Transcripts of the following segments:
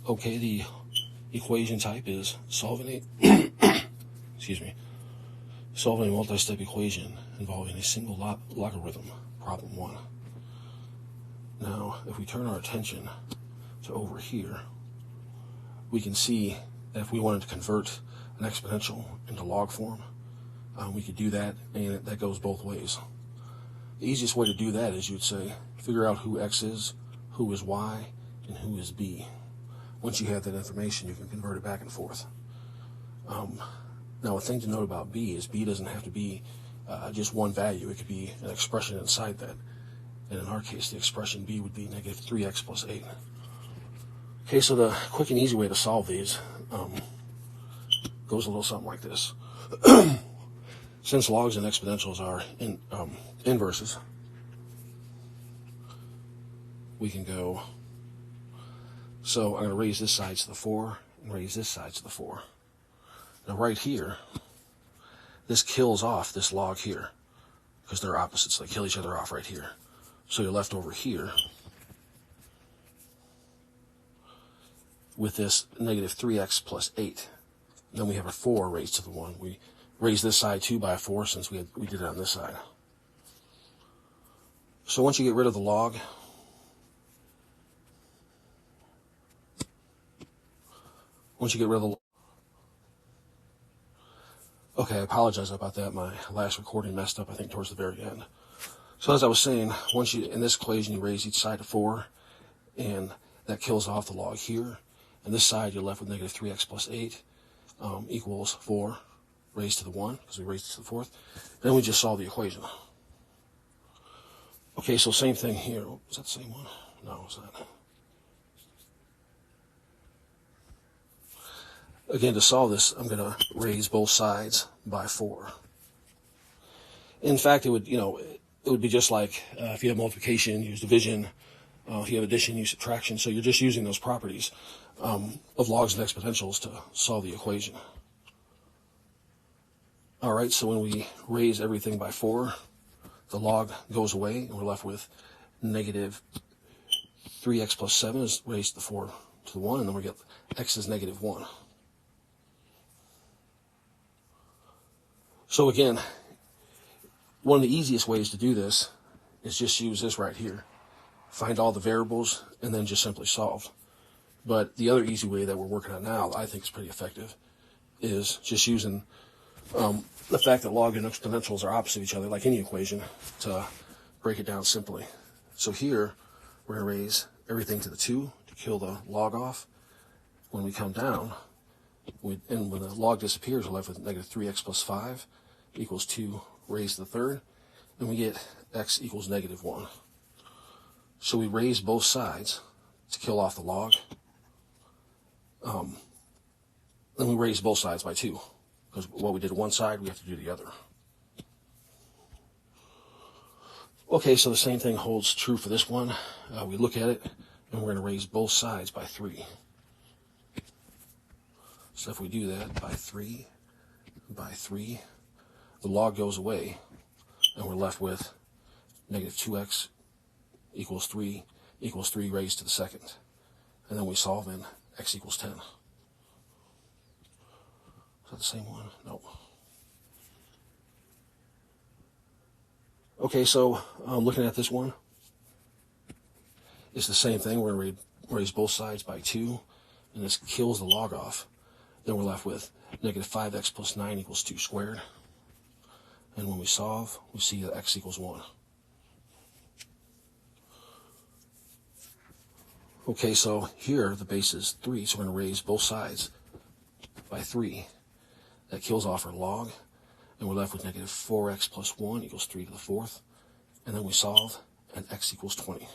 Okay, the equation type is solving a excuse me, solving a multi-step equation involving a single logarithm, problem 1. Now, if we turn our attention to over here, we can see that if we wanted to convert an exponential into log form, we could do that, and that goes both ways. The easiest way to do that is you'd say, figure out who x is, who is y, and who is b. Once you have that information, you can convert it back and forth. Now, a thing to note about b is b doesn't have to be just one value. It could be an expression inside that. And in our case, the expression b would be negative 3x plus 8. Okay, so the quick and easy way to solve these goes a little something like this. Since logs and exponentials are inverses, we can go, so I'm going to raise this side to the 4 and raise this side to the 4. Now right here, this kills off this log here, because they're opposites. They kill each other off right here. So you're left over here with this negative 3x plus 8. And then we have a 4 raised to the 1. We raise this side too by a 4 since we did it on this side. So once you get rid of the log, okay, I apologize about that. My last recording messed up, I think, towards the very end. So as I was saying, once you, in this equation, you raise each side to 4, and that kills off the log here. And this side, you're left with negative 3x plus 8 equals 4 raised to the 1, because we raised it to the 4th. Then we just solve the equation. Okay, so same thing here. Was that the same one? No, it's not. Again, to solve this, I'm going to raise both sides by 4. In fact, it would be just like if you have multiplication, use division. If you have addition, use subtraction. So you're just using those properties of logs and exponentials to solve the equation. All right, so when we raise everything by 4, the log goes away, and we're left with negative 3x plus 7 is raised to the 4 to the 1, and then we get x is negative 1. So again, one of the easiest ways to do this is just use this right here. Find all the variables, and then just simply solve. But the other easy way that we're working on now, I think is pretty effective, is just using the fact that log and exponentials are opposite of each other, like any equation, to break it down simply. So here, we're going to raise everything to the 2 to kill the log off. When we come down, and when the log disappears, we're left with negative 3x plus 5 equals 2 raised to the 3rd, and we get x equals negative 1. So we raise both sides to kill off the log. Then we raise both sides by 2, because what we did one side, we have to do the other. Okay, so the same thing holds true for this one. We look at it, and we're going to raise both sides by 3. So if we do that by 3, the log goes away, and we're left with negative 2x equals 3 raised to the 2nd. And then we solve in x equals 10. Is that the same one? No. Okay, so looking at this one, it's the same thing. We're going to raise both sides by 2, and this kills the log off. Then we're left with negative 5x plus 9 equals 2 squared. And when we solve, we see that x equals 1. Okay, so here the base is 3, so we're going to raise both sides by 3. That kills off our log, and we're left with negative 4x plus 1 equals 3 to the 4th. And then we solve, and x equals 20.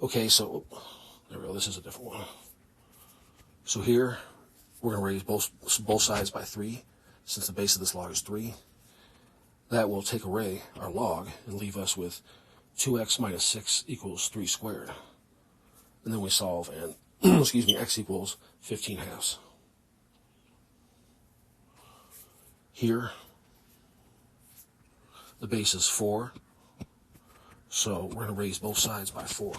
Okay, so there we go. This is a different one. So here, we're going to raise both sides by 3, since the base of this log is 3. That will take away our log and leave us with 2x minus 6 equals 3 squared. And then we solve, and excuse me, x equals 15 halves. Here, the base is 4, So we're going to raise both sides by 4.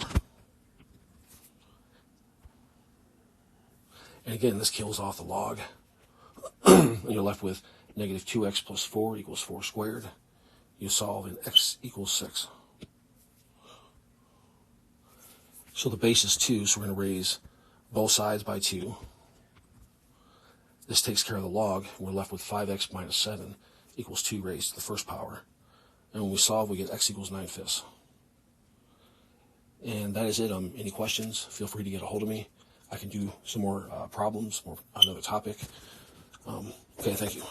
And again, this kills off the log. And you're left with negative 2x plus 4 equals 4 squared. You solve and x equals 6. So the base is 2, so we're going to raise both sides by 2. This takes care of the log. We're left with 5x minus 7 equals 2 raised to the first power. And when we solve, we get x equals 9/5. And that is it. Any questions, feel free to get a hold of me. I can do some more problems or another topic. Okay, thank you.